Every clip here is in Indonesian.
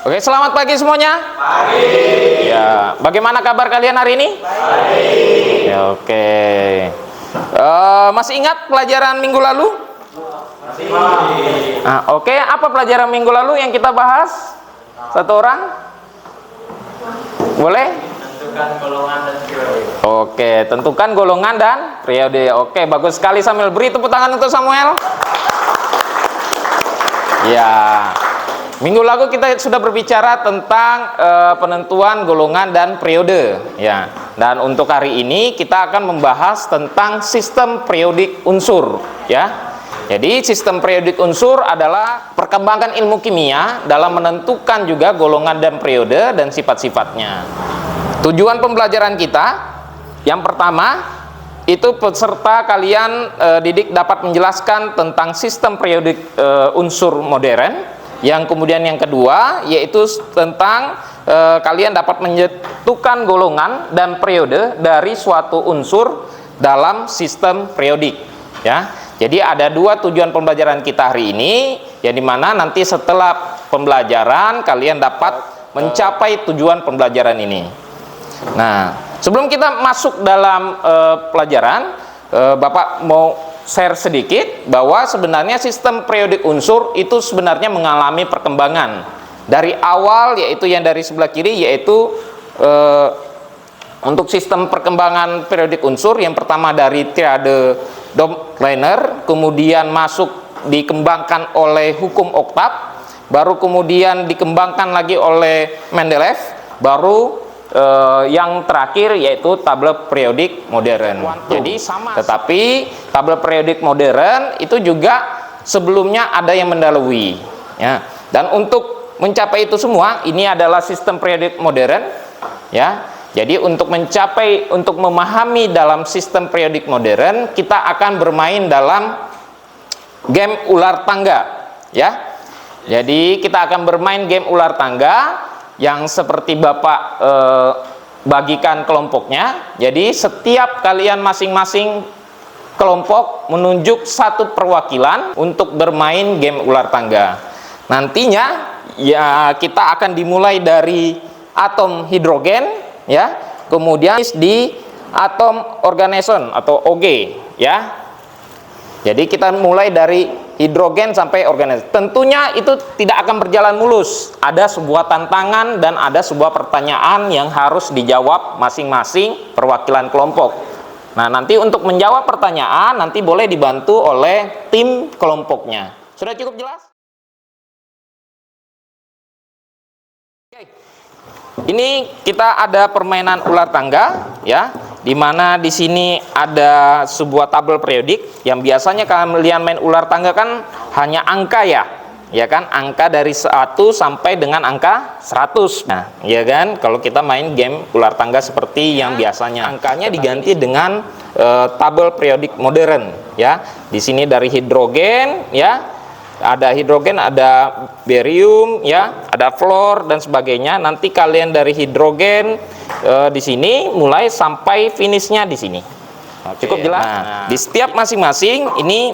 Oke, selamat pagi semuanya. Pagi. Ya, bagaimana kabar kalian hari ini? Baik. Ya, oke. Masih ingat pelajaran minggu lalu? Masih. Oke, apa pelajaran minggu lalu yang kita bahas? Satu orang? Boleh? Tentukan golongan dan periode. Oke, tentukan golongan dan periode. Oke, bagus sekali Samuel. Beri tepuk tangan untuk Samuel. Ya. Minggu lalu kita sudah berbicara tentang penentuan golongan dan periode, ya. Dan untuk hari ini kita akan membahas tentang sistem periodik unsur, ya. Jadi sistem periodik unsur adalah perkembangan ilmu kimia dalam menentukan juga golongan dan periode dan sifat-sifatnya. Tujuan pembelajaran kita yang pertama itu peserta kalian didik dapat menjelaskan tentang sistem periodik unsur modern. Yang kemudian yang kedua yaitu tentang kalian dapat menentukan golongan dan periode dari suatu unsur dalam sistem periodik, ya. Jadi ada dua tujuan pembelajaran kita hari ini, yang dimana nanti setelah pembelajaran kalian dapat mencapai tujuan pembelajaran ini. Nah, sebelum kita masuk dalam pelajaran, Bapak mau share sedikit bahwa sebenarnya sistem periodik unsur itu sebenarnya mengalami perkembangan dari awal, yaitu yang dari sebelah kiri, yaitu untuk sistem perkembangan periodik unsur yang pertama dari triade Doppler, kemudian masuk dikembangkan oleh hukum oktav, baru kemudian dikembangkan lagi oleh Mendeleev, baru yang terakhir yaitu tabel periodik modern. Jadi sama, tetapi tabel periodik modern itu juga sebelumnya ada yang mendahului, ya. Dan untuk mencapai itu semua, ini adalah sistem periodik modern, ya. Jadi untuk memahami dalam sistem periodik modern, kita akan bermain dalam game ular tangga, ya. Jadi kita akan bermain game ular tangga yang seperti Bapak bagikan kelompoknya. Jadi setiap kalian masing-masing kelompok menunjuk satu perwakilan untuk bermain game ular tangga. Nantinya ya kita akan dimulai dari atom hidrogen, ya, kemudian di atom organization atau OG, ya. Jadi kita mulai dari hidrogen sampai organization. Tentunya itu tidak akan berjalan mulus. Ada sebuah tantangan dan ada sebuah pertanyaan yang harus dijawab masing-masing perwakilan kelompok. Nah, nanti untuk menjawab pertanyaan nanti boleh dibantu oleh tim kelompoknya. Sudah cukup jelas? Oke. Ini kita ada permainan ular tangga, ya. Di mana di sini ada sebuah tabel periodik yang biasanya kalian main ular tangga kan hanya angka, ya kan, angka dari 1 sampai dengan angka 100. Nah, ya kan, kalau kita main game ular tangga seperti yang biasanya angkanya diganti dengan tabel periodik modern, ya. Di sini dari hidrogen, ya. Ada hidrogen, ada barium, ya, ada fluor dan sebagainya. Nanti kalian dari hidrogen di sini mulai sampai finishnya di sini. Cukup jelas. Nah, di setiap masing-masing ini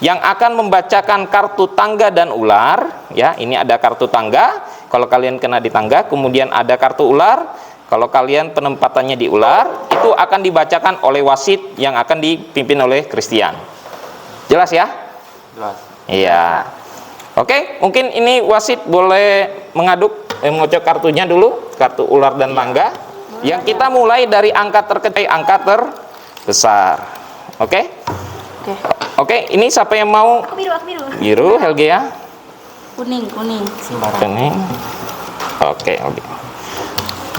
yang akan membacakan kartu tangga dan ular, ya. Ini ada kartu tangga. Kalau kalian kena di tangga, kemudian ada kartu ular. Kalau kalian penempatannya di ular, itu akan dibacakan oleh wasit yang akan dipimpin oleh Christian. Jelas ya? Jelas. Iya. Oke, mungkin ini wasit boleh mengaduk, mengocok kartunya dulu, kartu ular dan tangga. Yang kita mulai dari angka terkecil, angka terbesar. Oke? Oke, ini siapa yang mau? Aku biru. Biru, Helge ya? Kuning. Kuning. Oke.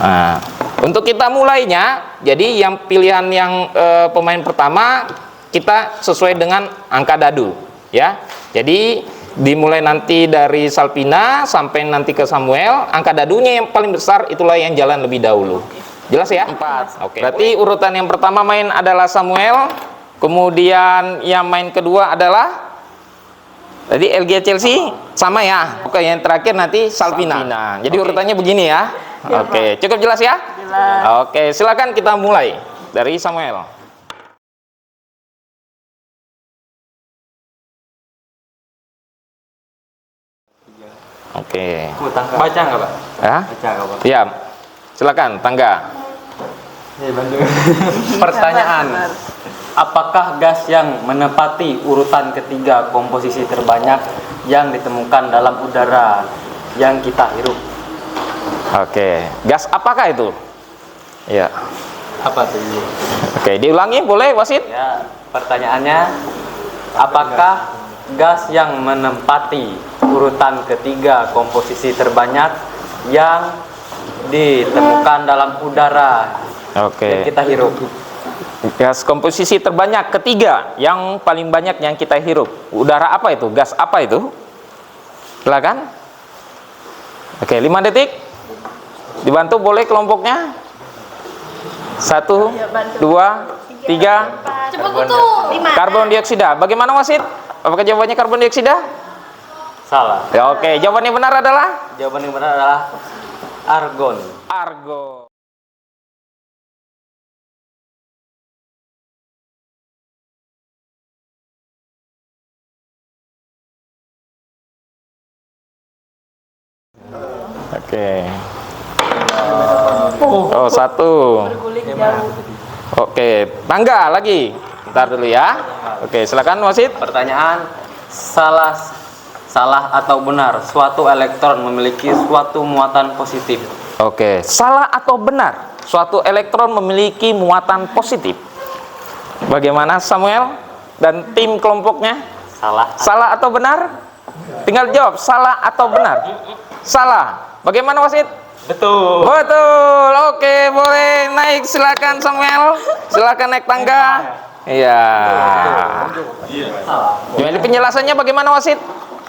Nah, untuk kita mulainya, jadi yang pilihan yang pemain pertama kita sesuai dengan angka dadu, ya. Jadi dimulai nanti dari Salpina sampai nanti ke Samuel, angka dadunya yang paling besar itulah yang jalan lebih dahulu. Jelas ya? 4. Oke. Berarti urutan yang pertama main adalah Samuel, kemudian yang main kedua adalah tadi LG Chelsea sama ya. Oke, yang terakhir nanti Salpina. Jadi urutannya begini ya. Oke, cukup jelas ya? Jelas. Oke, silakan kita mulai dari Samuel. Oke. Baca nggak, Pak? Ya? Baca nggak, Pak? Ya. Silakan, Tangga. Pertanyaan. Apakah gas yang menempati urutan ketiga komposisi terbanyak yang ditemukan dalam udara yang kita hirup? Oke. Gas apakah itu? Ya. Apa tuh? Oke, diulangi boleh, Wasit? Ya, pertanyaannya, apakah gas yang menempati urutan ketiga komposisi terbanyak yang ditemukan dalam udara yang kita hirup? Gas komposisi terbanyak ketiga yang paling banyak yang kita hirup. Udara apa itu? Gas apa itu? Silakan. Oke, 5 detik. Dibantu boleh kelompoknya? 1, 2, 3. Cepet tuh. 5. Karbon dioksida. Bagaimana, Wasit? Apakah jawabannya karbon dioksida? Salah. Ya, oke. Jawaban yang benar adalah Jawaban yang benar adalah argon. argon. Oke. Oh, 1. Oke, Tangga lagi. Bentar dulu ya. Oke, silakan Wasit. Pertanyaan, salah atau benar suatu elektron memiliki suatu muatan positif? Oke, salah atau benar suatu elektron memiliki muatan positif? Bagaimana Samuel dan tim kelompoknya? Salah. Salah atau benar? Tinggal jawab salah atau benar. Salah. Bagaimana, Wasit? Betul. Betul. Oke, boleh naik, silakan Samuel. Silakan naik tangga. Iya. Jadi penjelasannya bagaimana, Wasit?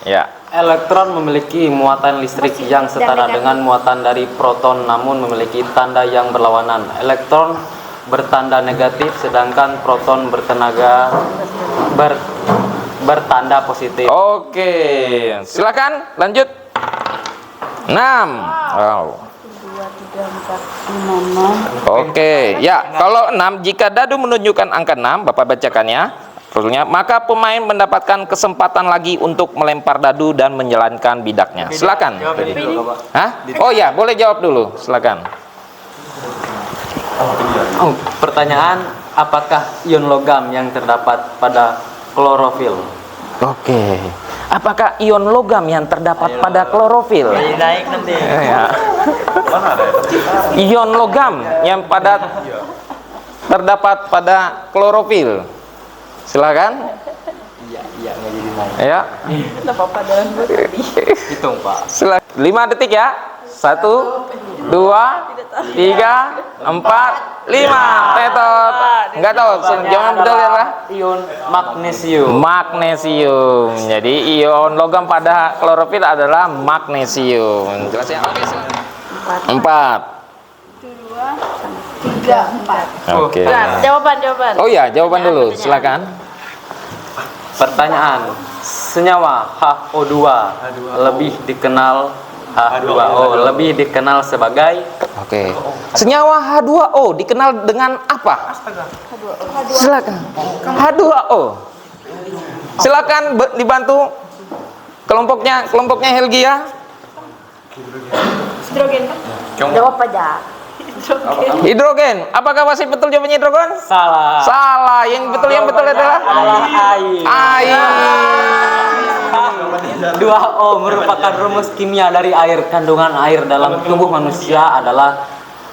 Ya. Elektron memiliki muatan listrik yang setara dengan muatan dari proton, namun memiliki tanda yang berlawanan. Elektron bertanda negatif, sedangkan proton bertanda positif. Oke, silakan lanjut. 6. Wow. 2, 3, 4, 5, 6. Oke, ya, kalau 6, jika dadu menunjukkan angka 6, Bapak bacakannya, maka pemain mendapatkan kesempatan lagi untuk melempar dadu dan menjalankan bidaknya. Silakan. Hah? Oh ya, boleh jawab dulu. Silakan. Pertanyaan, apakah ion logam yang terdapat pada klorofil? Oke. Apakah ion logam yang terdapat pada klorofil? Naik nanti. Ya. Ion logam yang terdapat pada klorofil. Silakan. Iya, nggak jadi naik. Ya. Enggak apa-apa dalam gue tadi. Hitung, Pak. Silakan. 5 detik ya. 1, 2, 3, 4, 5. Tetot. Enggak tahu. Jawaban betul ya, Pak? Ion magnesium. Magnesium. Jadi ion logam pada klorofil adalah magnesium. Jelas ya? Oke, silakan. 4. 2, 3, 4. Oke. Jawaban. Oh ya, jawaban dulu. Silakan. Pertanyaan, senyawa HO2 lebih dikenal sebagai Oke. Senyawa H2O dikenal dengan apa? Silakan. H2O. Silakan dibantu kelompoknya Helgia. Hidrogen. Jawab aja. Hidrogen. Apakah masih betul jawabannya hidrogen? salah. Salah. Yang betul adalah Air. air. 2O merupakan rumus kimia dari air. Kandungan air dalam tubuh manusia adalah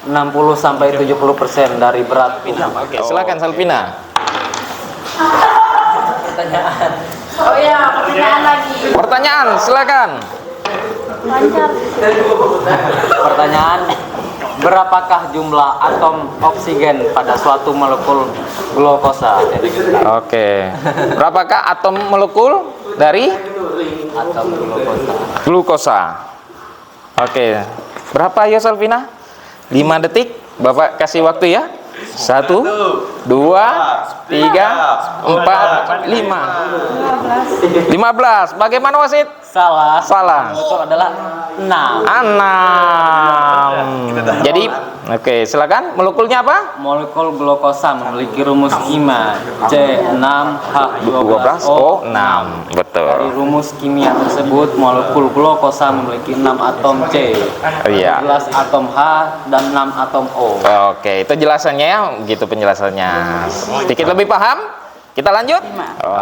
60-70% dari berat tubuh. Oke, silakan Salvina. Pertanyaan. Oh ya, pertanyaan lagi. Pertanyaan, silakan. Lancar. Pertanyaan, berapakah jumlah atom oksigen pada suatu molekul glukosa? Oke. Berapakah atom molekul dari Atom glukosa. glukosa? Oke. Berapa ya Salvina? 5 detik. Bapak kasih waktu ya. 1, 2, 3, 4, 5. 15. Bagaimana wasit? Salah. Salah. Itu adalah 6. 6. Jadi Oke, silakan. Molekulnya apa? Molekul glukosa memiliki rumus kimia C6H12O6. Betul. Dari rumus kimia tersebut, molekul glukosa memiliki 6 atom C, Iya. 11 atom H, dan 6 atom O. Oke, itu jelasannya ya, begitu penjelasannya. Sedikit lebih paham? Kita lanjut?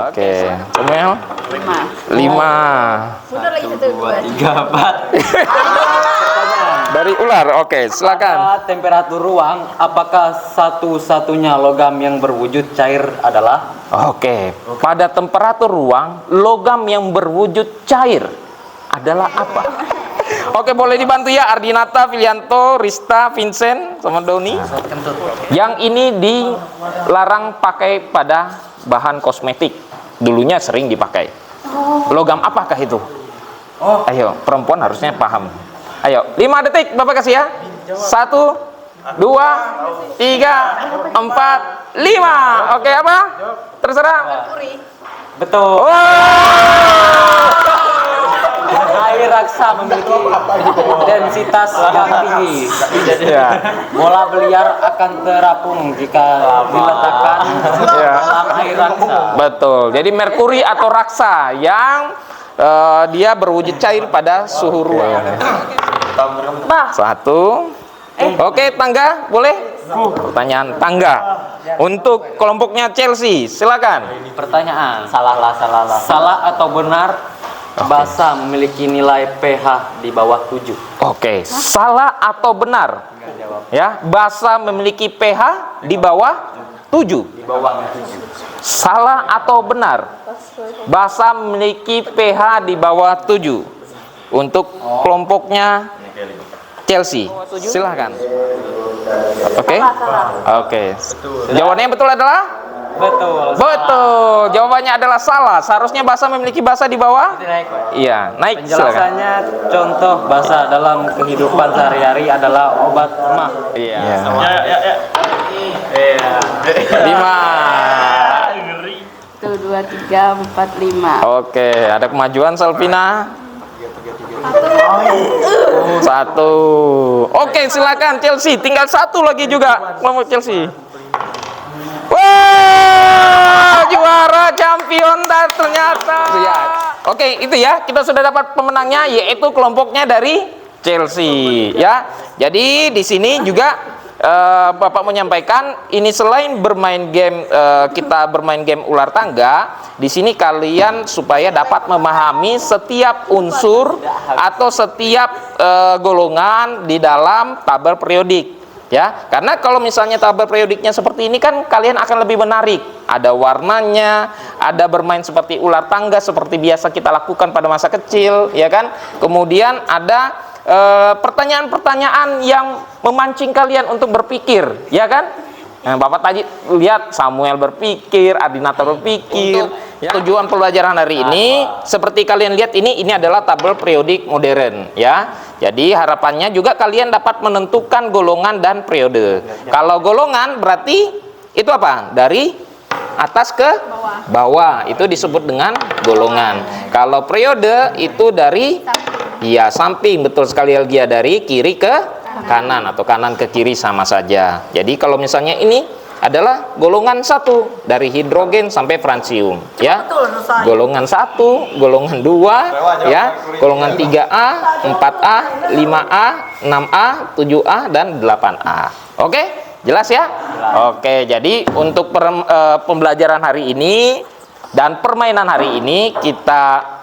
Oke. Semuanya 5. Udah lagi 1, 2, 3, 4. Dari ular. Oke, silakan. Pada temperatur ruang, apakah satu-satunya logam yang berwujud cair adalah? Oke, pada temperatur ruang, logam yang berwujud cair adalah apa? Oke, boleh dibantu ya Ardinata, Filianto, Rista, Vincent, sama Doni. Yang ini dilarang pakai pada bahan kosmetik. Dulunya sering dipakai. Logam apakah itu? Ayo, perempuan harusnya paham. Ayo, 5 detik Bapak kasih ya. 1, 2, 3, 4, 5. Oke, apa? Terserah. Betul. Air raksa memiliki densitas yang tinggi. Ya. Bola biliar akan terapung jika diletakkan dalam air raksa. Betul. Jadi merkuri atau raksa yang dia berwujud cair pada suhu ruang. 1. Oke, tangga boleh? Pertanyaan tangga. Untuk kelompoknya Chelsea, silakan. Pertanyaan, salah atau benar basa memiliki nilai pH di bawah 7? Oke, salah atau benar? Ya, basa memiliki pH di bawah 7. Salah atau benar? Basa memiliki pH di bawah 7. Untuk kelompoknya Chelsea, silahkan. Oke, oke. Jawabannya yang betul adalah? Betul. Betul. Jawabannya adalah salah. Seharusnya basa memiliki basa di bawah? Iya, naik. Silakan. Penjelasannya, contoh basa dalam kehidupan sehari-hari adalah obat mah. Iya. Ya. 5. 1, 2, 3, 4, 5. Oke, ada kemajuan Salvina. 1. Oke, silakan Chelsea. Tinggal 1 lagi juga kelompok Chelsea. Wah, juara champion ternyata. Oke, itu ya. Kita sudah dapat pemenangnya, yaitu kelompoknya dari Chelsea. Ya. Jadi di sini juga Bapak menyampaikan ini selain bermain game kita bermain game ular tangga, di sini kalian supaya dapat memahami setiap unsur atau setiap golongan di dalam tabel periodik. Ya, karena kalau misalnya tabel periodiknya seperti ini kan kalian akan lebih menarik. Ada warnanya, ada bermain seperti ular tangga seperti biasa kita lakukan pada masa kecil, ya kan? Kemudian ada pertanyaan-pertanyaan yang memancing kalian untuk berpikir, ya kan? Nah, Bapak tadi lihat Samuel berpikir, Ardinata berpikir. Tujuan pembelajaran hari ini seperti kalian lihat ini adalah tabel periodik modern, ya. Jadi harapannya juga kalian dapat menentukan golongan dan periode. Kalau golongan berarti itu apa? Dari atas ke bawah. Itu disebut dengan golongan. Kalau periode itu dari samping, betul sekali Algia, dari kiri ke kanan atau kanan ke kiri sama saja. Jadi kalau misalnya ini adalah golongan 1 dari hidrogen sampai fransium, ya. Golongan 1, golongan 2, ya. Golongan 3A, 4A, 5A, 6A, 7A dan 8A. Oke? Jelas ya? Oke, jadi untuk pembelajaran hari ini dan permainan hari ini kita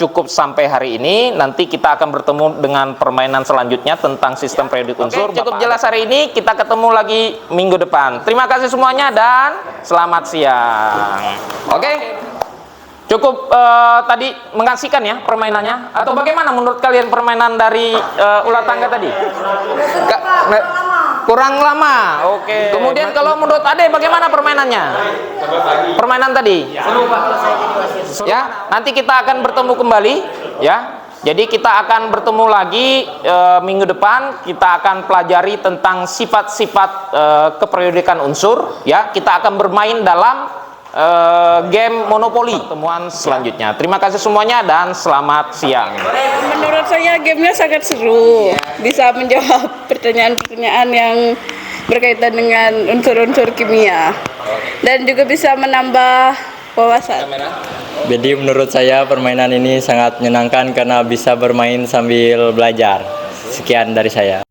cukup sampai hari ini. Nanti kita akan bertemu dengan permainan selanjutnya tentang sistem periodik unsur. Oke, cukup jelas hari ini. Kita ketemu lagi minggu depan. Terima kasih semuanya dan selamat siang. Oke, cukup tadi mengasihkan ya permainannya. Atau bagaimana menurut kalian permainan dari ular tangga tadi? Kurang lama. Oke. Kemudian kalau menurut Ade bagaimana permainannya? Permainan tadi? Ya, nanti kita akan bertemu kembali, ya. Jadi kita akan bertemu lagi minggu depan. Kita akan pelajari tentang sifat-sifat keperiodikan unsur, ya. Kita akan bermain dalam game monopoli. Pertemuan selanjutnya. Terima kasih semuanya dan selamat siang. Menurut saya gamenya sangat seru. Bisa menjawab pertanyaan-pertanyaan yang berkaitan dengan unsur-unsur kimia. Dan juga bisa menambah wawasan. Jadi menurut saya permainan ini sangat menyenangkan karena bisa bermain sambil belajar. Sekian dari saya.